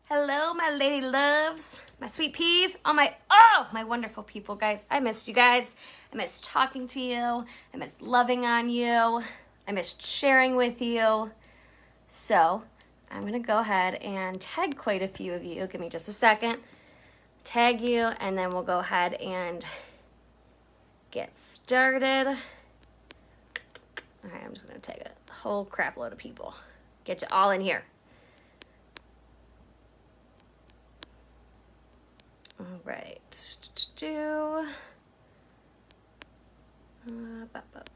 Hello, my lady loves, my sweet peas, my wonderful people, guys. I missed you guys. I missed talking to you. I missed loving on you. I missed sharing with you. So I'm going to go ahead and tag quite a few of you. Give me just a second. Tag you, and then we'll go ahead and get started. All right, I'm just going to tag a whole crap load of people. Get you all in here. All right.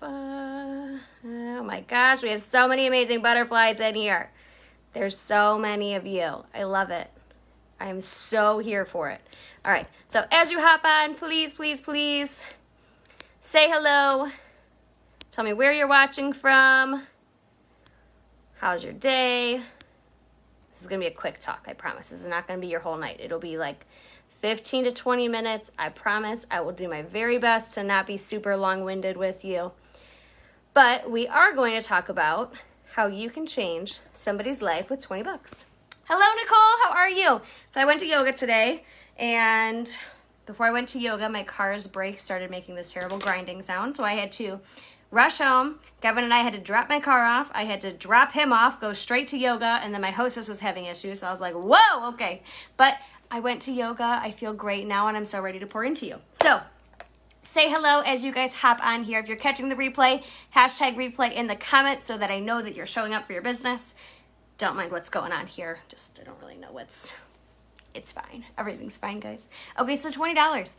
Oh my gosh, we have so many amazing butterflies in here. There's so many of you. I love it. I'm so here for it. All right, so as you hop on, please say hello. Tell me where you're watching from. How's your day? This is going to be a quick talk, I promise. This is not going to be your whole night. It'll be like 15 to 20 minutes. I promise I will do my very best to not be super long-winded with you. But we are going to talk about how you can change somebody's life with 20 bucks. Hello, Nicole. How are you? So I went to yoga today, and before I went to yoga, my car's brake started making this terrible grinding sound, so I had to rush home. Kevin and I had to drop my car off. I had to drop him off, go straight to yoga, and then my hostess was having issues, so I was like, whoa, okay. But I went to yoga. I feel great now, and I'm so ready to pour into you. So say hello as you guys hop on here. If you're catching the replay, hashtag replay in the comments so that I know that you're showing up for your business. Don't mind what's going on here. I don't really know it's fine. Everything's fine, guys. Okay, so $20.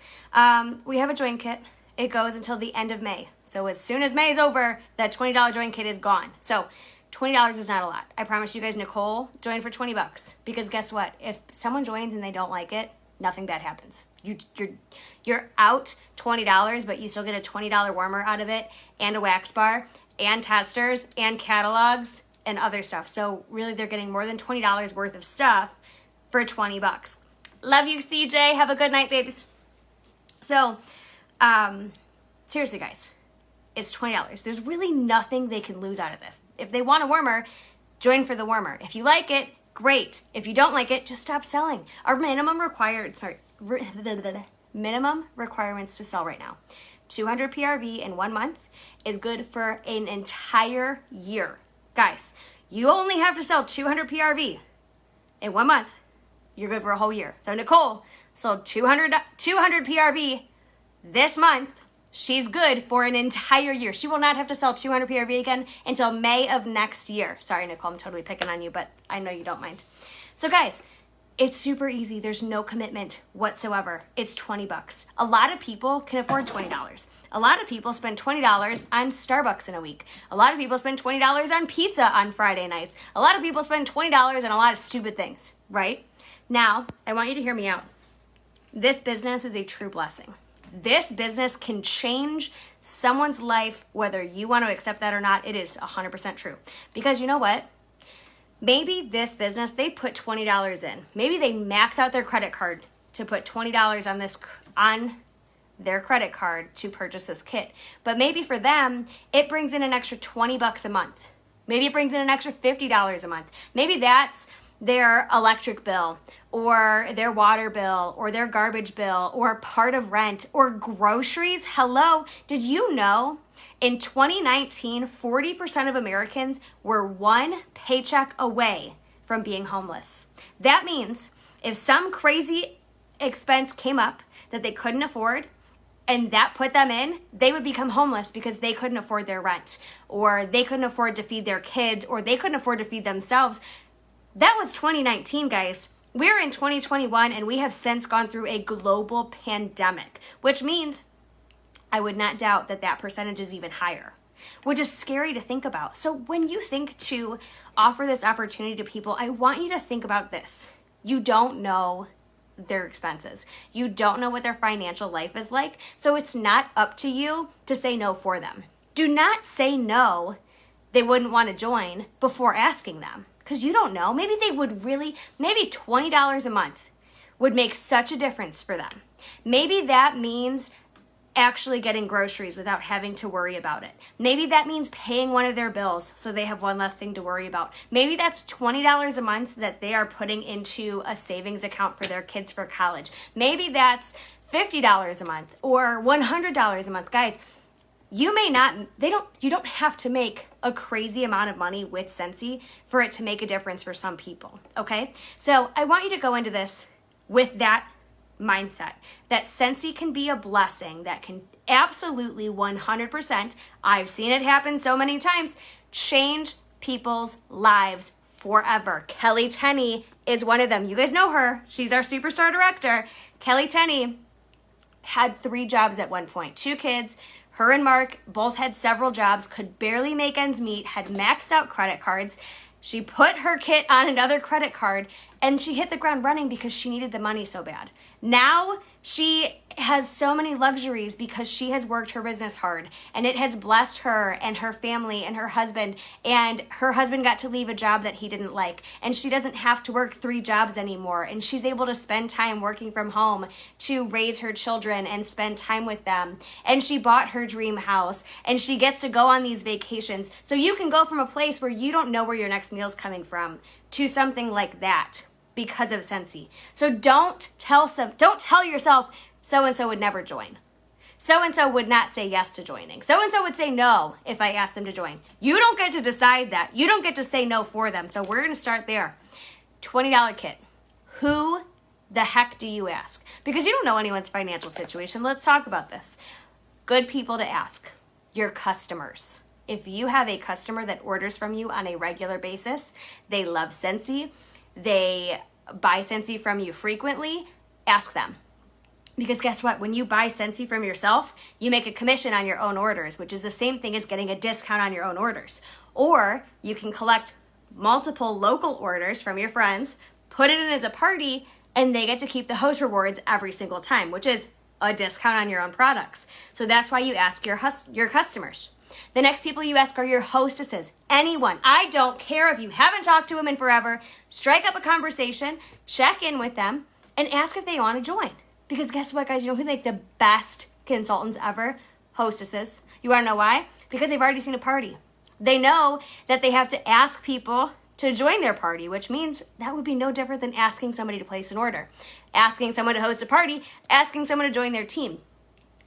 We have a join kit. It goes until the end of May. So as soon as May is over, that $20 join kit is gone. So $20 is not a lot. I promise you guys, Nicole joined for 20 bucks. Because guess what? If someone joins and they don't like it, nothing bad happens. You're out $20, but you still get a $20 warmer out of it, and a wax bar, and testers, and catalogs, and other stuff. So really, they're getting more than $20 worth of stuff for 20 bucks. Love you, CJ. Have a good night, babies. So, seriously, guys. It's $20. There's really nothing they can lose out of this. If they want a warmer, join for the warmer. If you like it, great. If you don't like it, just stop selling. Our minimum requirements to sell right now, 200 PRV in 1 month is good for an entire year. Guys, you only have to sell 200 PRV in 1 month. You're good for a whole year. So Nicole sold 200 PRV this month. She's good for an entire year. She will not have to sell 200 PRV again until May of next year. Sorry, Nicole, I'm totally picking on you, but I know you don't mind. So guys, it's super easy. There's no commitment whatsoever. It's 20 bucks. A lot of people can afford $20. A lot of people spend $20 on Starbucks in a week. A lot of people spend $20 on pizza on Friday nights. A lot of people spend $20 on a lot of stupid things, right? Now, I want you to hear me out. This business is a true blessing. This business can change someone's life, whether you want to accept that or not. It is 100% true. Because you know what? Maybe this business, they put $20 in. Maybe they max out their credit card to put $20 on their credit card to purchase this kit. But maybe for them, it brings in an extra 20 bucks a month. Maybe it brings in an extra $50 a month. Maybe that's their electric bill or their water bill or their garbage bill or part of rent or groceries. Hello, did you know in 2019, 40% of Americans were one paycheck away from being homeless? That means if some crazy expense came up that they couldn't afford and that put them in, they would become homeless because they couldn't afford their rent or they couldn't afford to feed their kids or they couldn't afford to feed themselves. That was 2019, guys. We're in 2021, and we have since gone through a global pandemic, which means I would not doubt that percentage is even higher, which is scary to think about. So when you think to offer this opportunity to people, I want you to think about this. You don't know their expenses. You don't know what their financial life is like, so it's not up to you to say no for them. Do not say no, they wouldn't want to join before asking them. Because you don't know. Maybe they would maybe $20 a month would make such a difference for them. Maybe that means actually getting groceries without having to worry about it. Maybe that means paying one of their bills so they have one less thing to worry about. Maybe that's $20 a month that they are putting into a savings account for their kids for college. Maybe that's $50 a month or $100 a month. Guys, you don't have to make a crazy amount of money with Scentsy for it to make a difference for some people, okay? So I want you to go into this with that mindset that Scentsy can be a blessing that can absolutely 100%, I've seen it happen so many times, change people's lives forever. Kelly Tenney is one of them. You guys know her. She's our superstar director. Kelly Tenney had 3 jobs at one point, 2 kids. Her and Mark both had several jobs, could barely make ends meet, had maxed out credit cards. She put her kit on another credit card and she hit the ground running because she needed the money so bad. Now she has so many luxuries because she has worked her business hard and it has blessed her and her family and her husband got to leave a job that he didn't like and she doesn't have to work 3 jobs anymore and she's able to spend time working from home to raise her children and spend time with them, and she bought her dream house and she gets to go on these vacations. So you can go from a place where you don't know where your next meal's coming from to something like that because of Scentsy. So don't tell yourself so-and-so would never join. So-and-so would not say yes to joining. So-and-so would say no if I asked them to join. You don't get to decide that. You don't get to say no for them. So we're going to start there. $20 kit. Who the heck do you ask? Because you don't know anyone's financial situation. Let's talk about this. Good people to ask. Your customers. If you have a customer that orders from you on a regular basis, they love Scentsy, they buy Scentsy from you frequently, ask them. Because guess what? When you buy Scentsy from yourself, you make a commission on your own orders, which is the same thing as getting a discount on your own orders. Or you can collect multiple local orders from your friends, put it in as a party, and they get to keep the host rewards every single time, which is a discount on your own products. So that's why you ask your customers. The next people you ask are your hostesses. Anyone. I don't care if you haven't talked to them in forever. Strike up a conversation, check in with them, and ask if they want to join. Because guess what, guys? You know who make the best consultants ever? Hostesses. You want to know why? Because they've already seen a party. They know that they have to ask people to join their party, which means that would be no different than asking somebody to place an order, asking someone to host a party, asking someone to join their team.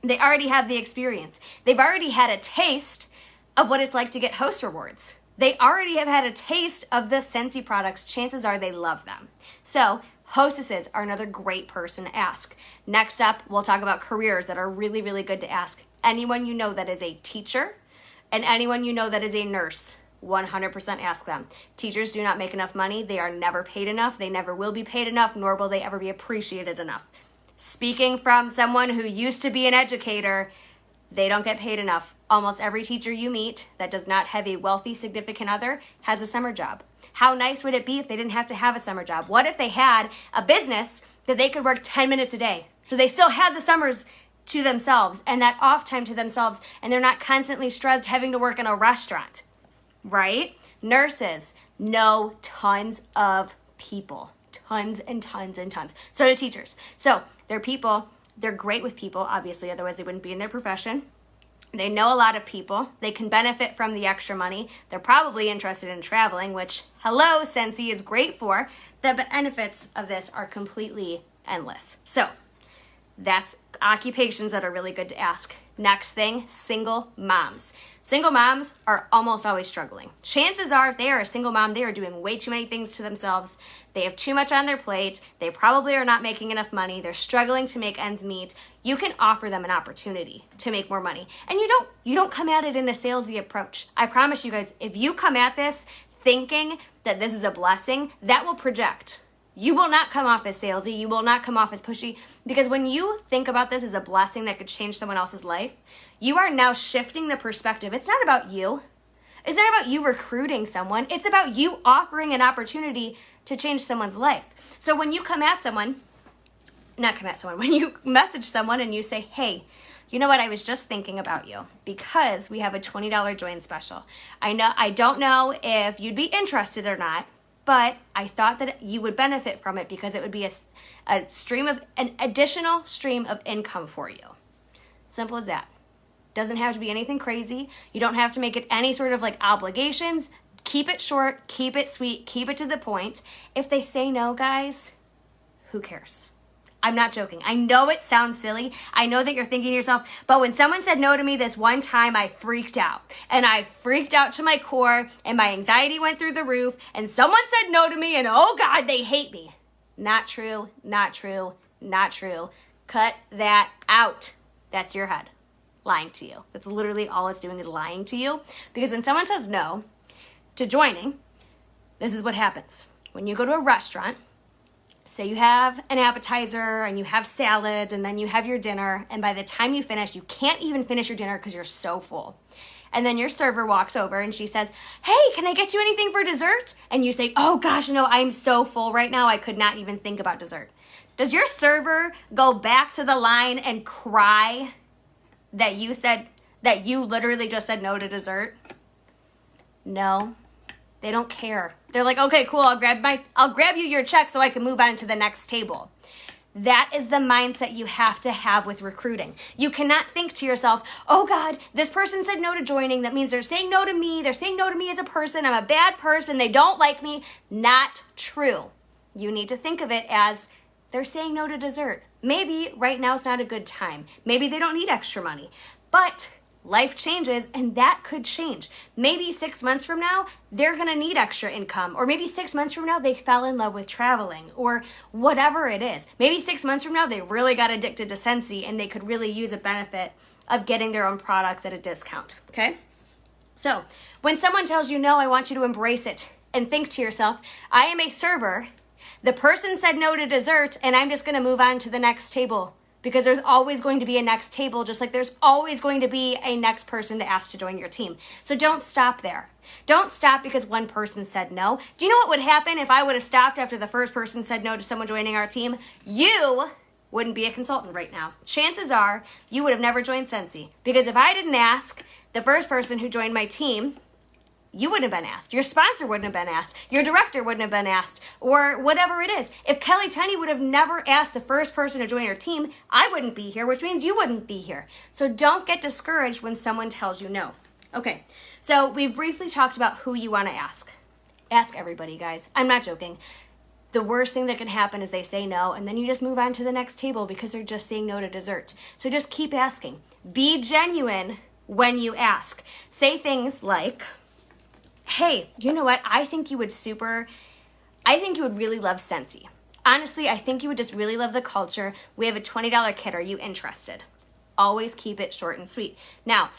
They already have the experience. They've already had a taste of what it's like to get host rewards. They already have had a taste of the Scentsy products. Chances are they love them. So hostesses are another great person to ask. Next up, we'll talk about careers that are really, really good to ask. Anyone you know that is a teacher and anyone you know that is a nurse, 100% ask them. Teachers do not make enough money. They are never paid enough. They never will be paid enough, nor will they ever be appreciated enough. Speaking from someone who used to be an educator, they don't get paid enough. Almost every teacher you meet that does not have a wealthy significant other has a summer job. How nice would it be if they didn't have to have a summer job? What if they had a business that they could work 10 minutes a day? So they still had the summers to themselves and that off time to themselves, and they're not constantly stressed having to work in a restaurant, right? Nurses know tons of people. Tons and tons and tons. So do teachers. So they're people. They're great with people, obviously, otherwise they wouldn't be in their profession. They know a lot of people. They can benefit from the extra money. They're probably interested in traveling, which, hello, Scentsy is great for. The benefits of this are completely endless. So that's occupations that are really good to ask. Next thing, single moms. Single moms are almost always struggling. Chances are if they are a single mom, they are doing way too many things to themselves. They have too much on their plate. They probably are not making enough money. They're struggling to make ends meet. You can offer them an opportunity to make more money. And you don't come at it in a salesy approach. I promise you guys, if you come at this thinking that this is a blessing, that will project. You will not come off as salesy. You will not come off as pushy, because when you think about this as a blessing that could change someone else's life, you are now shifting the perspective. It's not about you. It's not about you recruiting someone. It's about you offering an opportunity to change someone's life. So when you when you message someone and you say, hey, you know what, I was just thinking about you because we have a $20 join special. I don't know if you'd be interested or not, but I thought that you would benefit from it because it would be an additional stream of income for you. Simple as that. Doesn't have to be anything crazy. You don't have to make it any sort of like obligations. Keep it short, keep it sweet, keep it to the point. If they say no, guys, who cares? I'm not joking. I know it sounds silly. I know that you're thinking to yourself, but when someone said no to me this one time, I freaked out. And I freaked out to my core, and my anxiety went through the roof, and someone said no to me, and oh God, they hate me. Not true, not true, not true. Cut that out. That's your head lying to you. That's literally all it's doing, is lying to you. Because when someone says no to joining, this is what happens. When you go to a restaurant, say you have an appetizer and you have salads and then you have your dinner, and by the time you finish, you can't even finish your dinner because you're so full. And then your server walks over and she says, hey, can I get you anything for dessert? And you say, oh gosh, no, I'm so full right now, I could not even think about dessert. Does your server go back to the line and cry that you literally just said no to dessert? No. They don't care. They're like, okay, cool, I'll grab you your check so I can move on to the next table. That is the mindset you have to have with recruiting. You cannot think to yourself, oh God, this person said no to joining. That means they're saying no to me. They're saying no to me as a person. I'm a bad person. They don't like me. Not true. You need to think of it as they're saying no to dessert. Maybe right now is not a good time. Maybe they don't need extra money. But life changes, and that could change. Maybe 6 months from now, they're going to need extra income. Or maybe 6 months from now, they fell in love with traveling, or whatever it is. Maybe 6 months from now, they really got addicted to Scentsy, and they could really use a benefit of getting their own products at a discount, okay? So when someone tells you no, I want you to embrace it and think to yourself, I am a server. The person said no to dessert, and I'm just going to move on to the next table. Because there's always going to be a next table, just like there's always going to be a next person to ask to join your team. So don't stop there. Don't stop because one person said no. Do you know what would happen if I would have stopped after the first person said no to someone joining our team? You wouldn't be a consultant right now. Chances are you would have never joined Scentsy. Because if I didn't ask the first person who joined my team, you wouldn't have been asked. Your sponsor wouldn't have been asked. Your director wouldn't have been asked, or whatever it is. If Kelly Tenney would have never asked the first person to join her team, I wouldn't be here, which means you wouldn't be here. So don't get discouraged when someone tells you no. Okay, so we've briefly talked about who you want to ask. Ask everybody, guys. I'm not joking. The worst thing that can happen is they say no, and then you just move on to the next table because they're just saying no to dessert. So just keep asking. Be genuine when you ask. Say things like, hey, you know what? I think you would really love Scentsy. Honestly, I think you would just really love the culture. We have a $20 kit. Are you interested? Always keep it short and sweet. Now,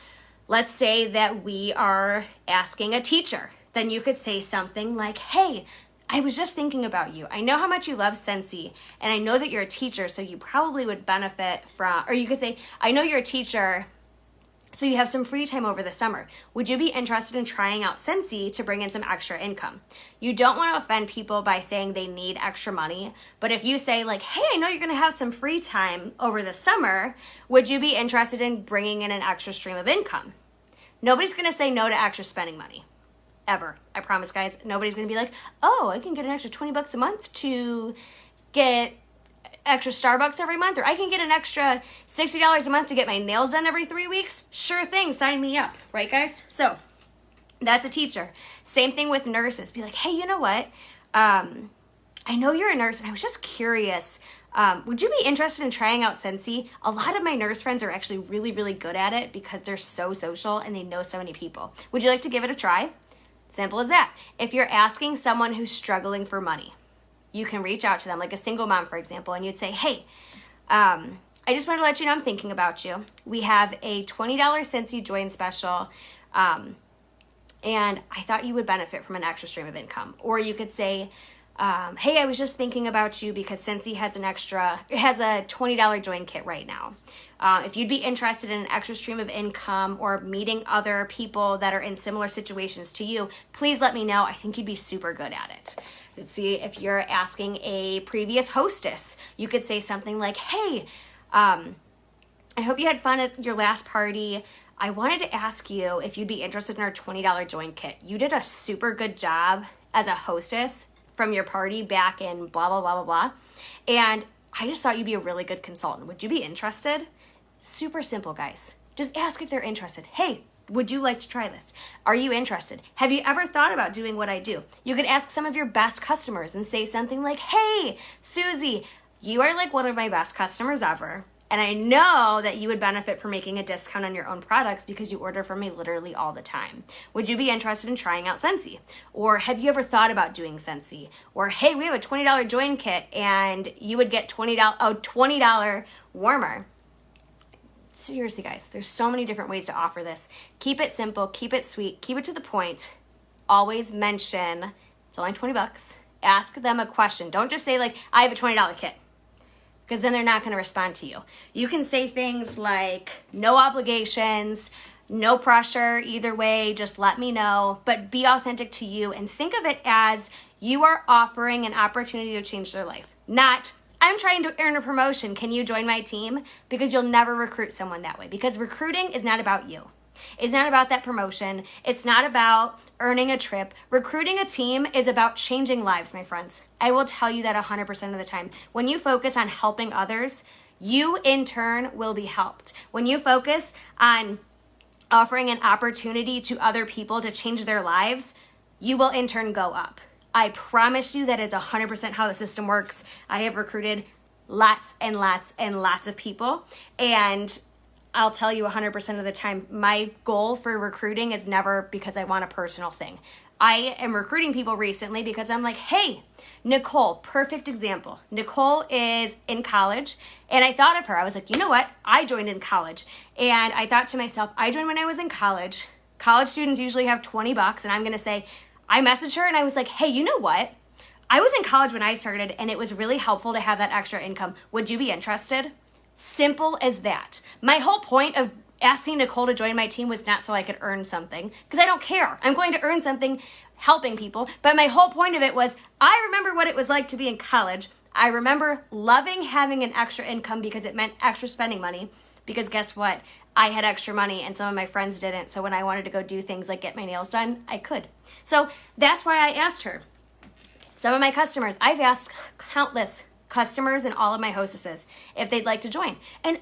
let's say that we are asking a teacher. Then you could say something like, hey, I was just thinking about you. I know how much you love Scentsy, and I know that you're a teacher, so you probably would benefit from, or you could say, I know you're a teacher, so you have some free time over the summer. Would you be interested in trying out Scentsy to bring in some extra income? You don't want to offend people by saying they need extra money, but if you say like, hey, I know you're going to have some free time over the summer, would you be interested in bringing in an extra stream of income? Nobody's going to say no to extra spending money. Ever. I promise, guys. Nobody's going to be like, oh, I can get an extra $20 a month to get extra Starbucks every month, or I can get an extra $60 a month to get my nails done every 3 weeks. Sure thing, sign me up, right guys? So that's a teacher. Same thing with nurses. Be like, hey, you know what? I know you're a nurse and I was just curious. Would you be interested in trying out Scentsy? A lot of my nurse friends are actually really, really good at it because they're so social and they know so many people. Would you like to give it a try? Simple as that. If you're asking someone who's struggling for money, you can reach out to them, like a single mom, for example, and you'd say, hey, I just wanted to let you know I'm thinking about you. We have a $20 Scentsy join special, and I thought you would benefit from an extra stream of income. Or you could say, hey, I was just thinking about you because Scentsy has a $20 join kit right now. If you'd be interested in an extra stream of income or meeting other people that are in similar situations to you, please let me know. I think you'd be super good at it. Let's see, if you're asking a previous hostess, you could say something like, hey, I hope you had fun at your last party. I wanted to ask you if you'd be interested in our $20 join kit. You did a super good job as a hostess from your party back in blah, blah, blah, blah, blah. And I just thought you'd be a really good consultant. Would you be interested? Super simple, guys. Just ask if they're interested. Hey, would you like to try this? Are you interested? Have you ever thought about doing what I do? You could ask some of your best customers and say something like, hey, Susie, you are like one of my best customers ever. And I know that you would benefit from making a discount on your own products because you order from me literally all the time. Would you be interested in trying out Scentsy? Or have you ever thought about doing Scentsy? Or hey, we have a $20 join kit and you would get $20 warmer. Seriously, guys, there's so many different ways to offer this. Keep it simple, keep it sweet, keep it to the point. Always mention it's only $20. Ask them a question. Don't just say like, I have a $20 kit, because then they're not going to respond to you. You can say things like, no obligations, no pressure, either way, just let me know, but be authentic to you and think of it as you are offering an opportunity to change their life, not I'm trying to earn a promotion. Can you join my team? Because you'll never recruit someone that way, because recruiting is not about you. It's not about that promotion. It's not about earning a trip. Recruiting a team is about changing lives, my friends. I will tell you that 100% of the time. When you focus on helping others, you in turn will be helped. When you focus on offering an opportunity to other people to change their lives, you will in turn go up. I promise you that is 100% how the system works. I have recruited lots and lots and lots of people, and I'll tell you 100% of the time, my goal for recruiting is never because I want a personal thing. I am recruiting people recently because I'm like, hey, Nicole, perfect example. Nicole is in college, and I thought of her. I was like, you know what? I joined in college, and I thought to myself, I joined when I was in college. College students usually have $20, and I'm going to say, I messaged her, and I was like, hey, you know what? I was in college when I started, and it was really helpful to have that extra income. Would you be interested? Simple as that. My whole point of asking Nicole to join my team was not so I could earn something, because I don't care. I'm going to earn something helping people. But my whole point of it was, I remember what it was like to be in college. I remember loving having an extra income because it meant extra spending money. Because guess what? I had extra money and some of my friends didn't. So when I wanted to go do things like get my nails done, I could. So that's why I asked her. Some of my customers, I've asked countless customers and all of my hostesses if they'd like to join. And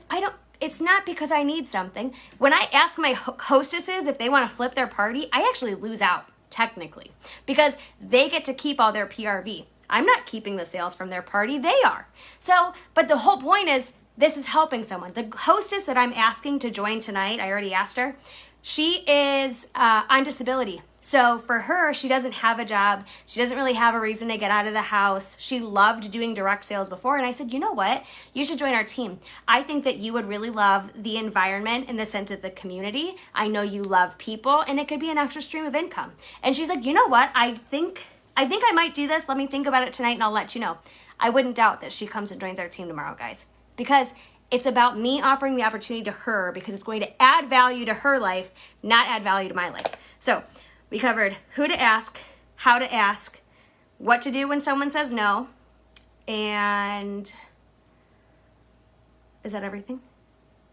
it's not because I need something. When I ask my hostesses if they want to flip their party, I actually lose out, technically, because they get to keep all their PRV. I'm not keeping the sales from their party, they are. So, but the whole point is, this is helping someone. The hostess that I'm asking to join tonight, I already asked her, she is on disability. So for her, she doesn't have a job. She doesn't really have a reason to get out of the house. She loved doing direct sales before. And I said, you know what? You should join our team. I think that you would really love the environment in the sense of the community. I know you love people, and it could be an extra stream of income. And she's like, you know what? I think I might do this. Let me think about it tonight and I'll let you know. I wouldn't doubt that she comes and joins our team tomorrow, guys, because it's about me offering the opportunity to her, because it's going to add value to her life, not add value to my life. So we covered who to ask, how to ask, what to do when someone says no, and is that everything?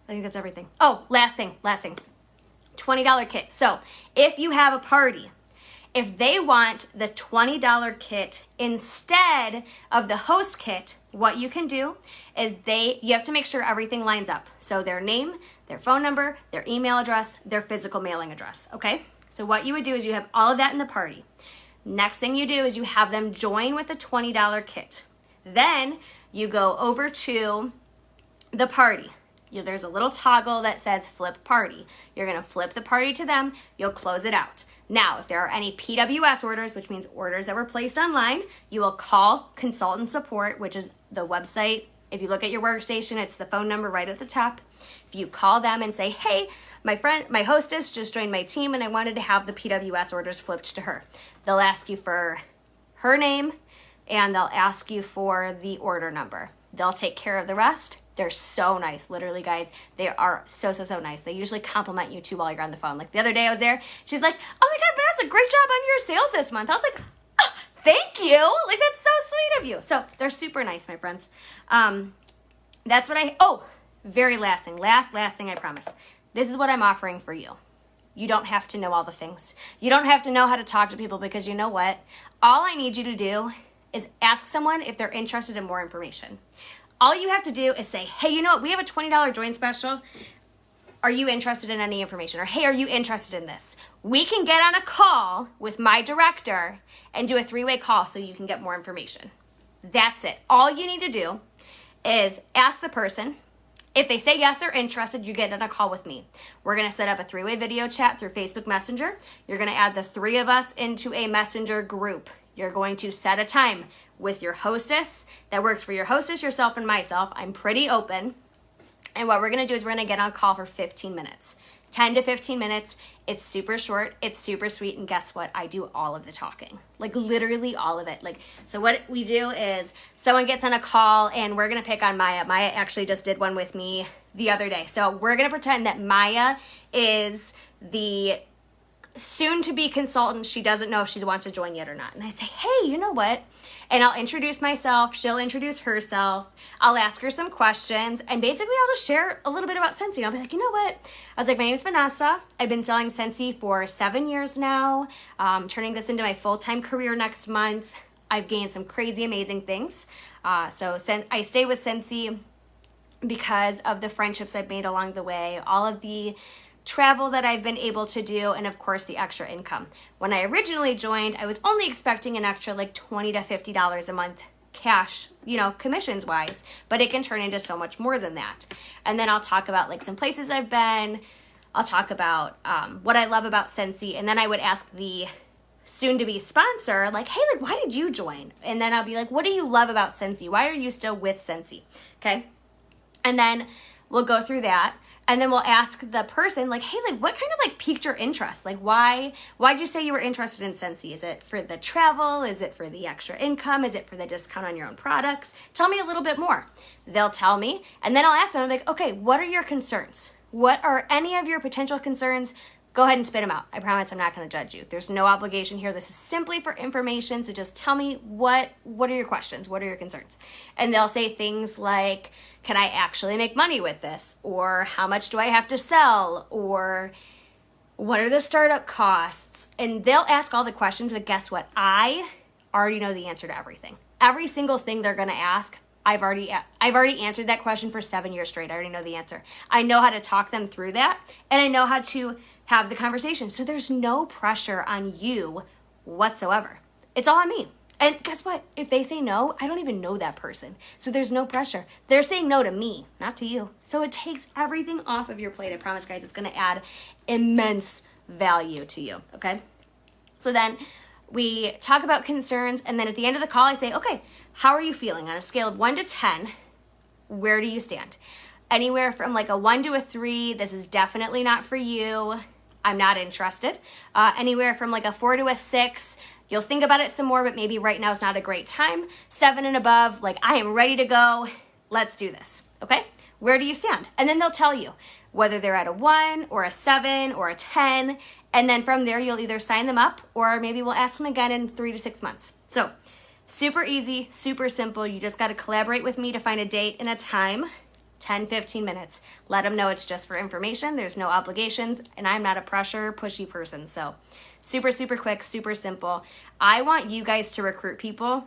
I think that's everything. Oh, last thing, $20 kit. So if you have a party, if they want the $20 kit instead of the host kit, what you can do is you have to make sure everything lines up. So their name, their phone number, their email address, their physical mailing address, okay? So what you would do is you have all of that in the party. Next thing you do is you have them join with the $20 kit. Then you go over to the party. There's a little toggle that says flip party. You're going to flip the party to them. You'll close it out. Now, if there are any PWS orders, which means orders that were placed online, you will call consultant support, which is the website. If you look at your workstation, it's the phone number right at the top. If you call them and say, hey, my hostess just joined my team and I wanted to have the PWS orders flipped to her. They'll ask you for her name and they'll ask you for the order number. They'll take care of the rest. They're so nice, literally, guys. They are so nice. They usually compliment you too while you're on the phone. Like the other day I was there, she's like, oh my God, Vanessa, great job on your sales this month. I was like, oh, thank you. Like, that's so sweet of you. So they're super nice, my friends. That's what very last thing, last thing, I promise. This is what I'm offering for you. You don't have to know all the things. You don't have to know how to talk to people, because you know what? All I need you to do is ask someone if they're interested in more information. All you have to do is say, hey, you know what? We have a $20 join special. Are you interested in any information? Or, hey, are you interested in this? We can get on a call with my director and do a 3-way call so you can get more information. That's it. All you need to do is ask the person. If they say yes, they're interested, you get on a call with me. We're going to set up a 3-way video chat through Facebook Messenger. You're going to add the 3 of us into a messenger group. You're going to set a time with your hostess that works for your hostess, yourself, and myself. I'm pretty open. And what we're going to do is we're going to get on a call for 15 minutes. 10 to 15 minutes. It's super short. It's super sweet. And guess what? I do all of the talking. Like literally all of it. So what we do is someone gets on a call and we're going to pick on Maya. Maya actually just did one with me the other day. So we're going to pretend that Maya is the soon-to-be consultant. She doesn't know if she wants to join yet or not. And I say, hey, you know what? And I'll introduce myself. She'll introduce herself. I'll ask her some questions. And basically, I'll just share a little bit about Scentsy. I'll be like, you know what? I was like, my name is Vanessa. I've been selling Scentsy for 7 years now. Turning this into my full-time career next month. I've gained some crazy, amazing things. So I stay with Scentsy because of the friendships I've made along the way. All of the travel that I've been able to do, and of course the extra income. When I originally joined, I was only expecting an extra like $20 to $50 a month cash, commissions wise, but it can turn into so much more than that. And then I'll talk about like some places I've been. I'll talk about what I love about Scentsy, and then I would ask the soon-to-be sponsor, like, hey, like, why did you join? And then I'll be like, what do you love about Scentsy? Why are you still with Scentsy? Okay, and then we'll go through that. And then we'll ask the person, like, hey, like, what kind of, like, piqued your interest? Like, why'd you say you were interested in Scentsy? Is it for the travel? Is it for the extra income? Is it for the discount on your own products? Tell me a little bit more. They'll tell me. And then I'll ask them, I'm like, okay, what are your concerns? What are any of your potential concerns? Go ahead and spit them out. I promise I'm not going to judge you. There's no obligation here. This is simply for information. So just tell me what are your questions? What are your concerns? And they'll say things like, can I actually make money with this? Or how much do I have to sell? Or what are the startup costs? And they'll ask all the questions, but guess what? I already know the answer to everything. Every single thing they're going to ask, I've already answered that question for 7 years straight. I already know the answer. I know how to talk them through that, and I know how to have the conversation. So there's no pressure on you whatsoever. It's all on me. And guess what? If they say no, I don't even know that person. So there's no pressure. They're saying no to me, not to you. So it takes everything off of your plate. I promise, guys, it's going to add immense value to you, okay? So then we talk about concerns, and then at the end of the call, I say, okay, how are you feeling? On a scale of 1 to 10, where do you stand? Anywhere from like a 1 to a 3, this is definitely not for you. I'm not interested. Anywhere from like a 4 to a 6, you'll think about it some more, but maybe right now is not a great time. 7 and above, like I am ready to go. Let's do this, okay? Where do you stand? And then they'll tell you whether they're at a 1 or a 7 or a 10. And then from there, you'll either sign them up or maybe we'll ask them again in 3 to 6 months. So super easy, super simple. You just got to collaborate with me to find a date and a time. 10, 15 minutes. Let them know it's just for information. There's no obligations, and I'm not a pressure, pushy person. So super, super quick, super simple. I want you guys to recruit people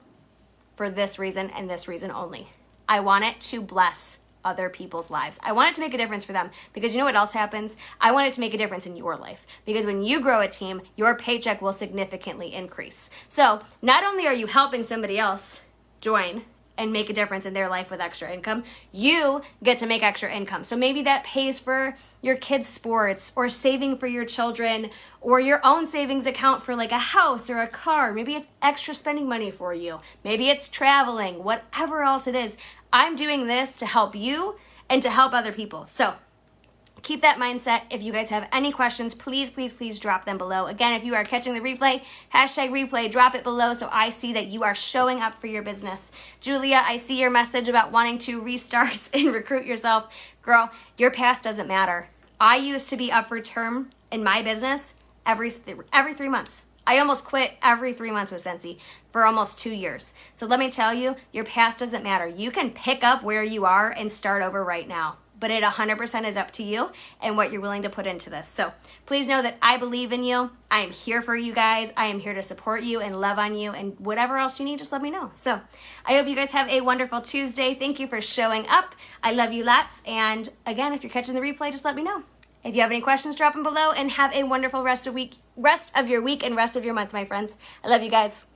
for this reason and this reason only. I want it to bless other people's lives. I want it to make a difference for them because you know what else happens? I want it to make a difference in your life because when you grow a team, your paycheck will significantly increase. So not only are you helping somebody else join and make a difference in their life with extra income, you get to make extra income. So maybe that pays for your kids' sports or saving for your children or your own savings account for like a house or a car. Maybe it's extra spending money for you. Maybe it's traveling, whatever else it is. I'm doing this to help you and to help other people. So keep that mindset. If you guys have any questions, please, please, please drop them below. Again, if you are catching the replay, #replay, drop it below so I see that you are showing up for your business. Julia, I see your message about wanting to restart and recruit yourself. Girl, your past doesn't matter. I used to be up for term in my business every 3 months. I almost quit every 3 months with Scentsy for almost 2 years. So let me tell you, your past doesn't matter. You can pick up where you are and start over right now. but it 100% is up to you and what you're willing to put into this. So please know that I believe in you. I am here for you guys. I am here to support you and love on you, and whatever else you need, just let me know. So I hope you guys have a wonderful Tuesday. Thank you for showing up. I love you lots. And again, if you're catching the replay, just let me know. If you have any questions, drop them below, and have a wonderful rest of your week and rest of your month, my friends. I love you guys.